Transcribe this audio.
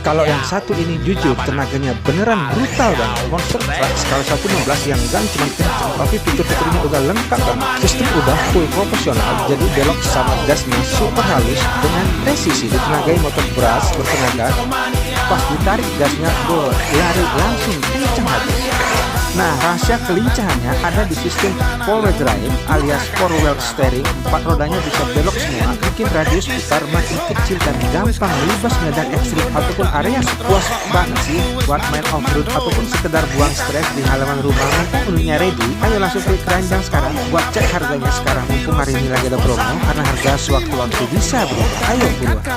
Kalau yang satu ini jujur tenaganya beneran brutal dan monster truck skala 1/16 yang gan cuma kencang, tapi fitur-fiturnya udah lengkap banget. Sistem udah full proporsional, jadi belok sama gasnya super halus dengan presisi. Ditenagai motor brush bertenaga, pas ditarik gasnya lari langsung kencang habis. Nah, rahasia kelincahannya ada di sistem 4-wheel drive alias 4-wheel steering. 4 rodanya bisa belok semua, bikin radius putar makin kecil dan gampang libas medan ekstrim ataupun area puas banget sih buat main off-road ataupun sekedar buang stres di halaman rumah. Mumpung unitnya ready, ayo langsung klik keranjang sekarang buat cek harganya sekarang mumpung hari ini lagi ada promo, karena harga sewaktu-waktu bisa berubah. Ayo buruan.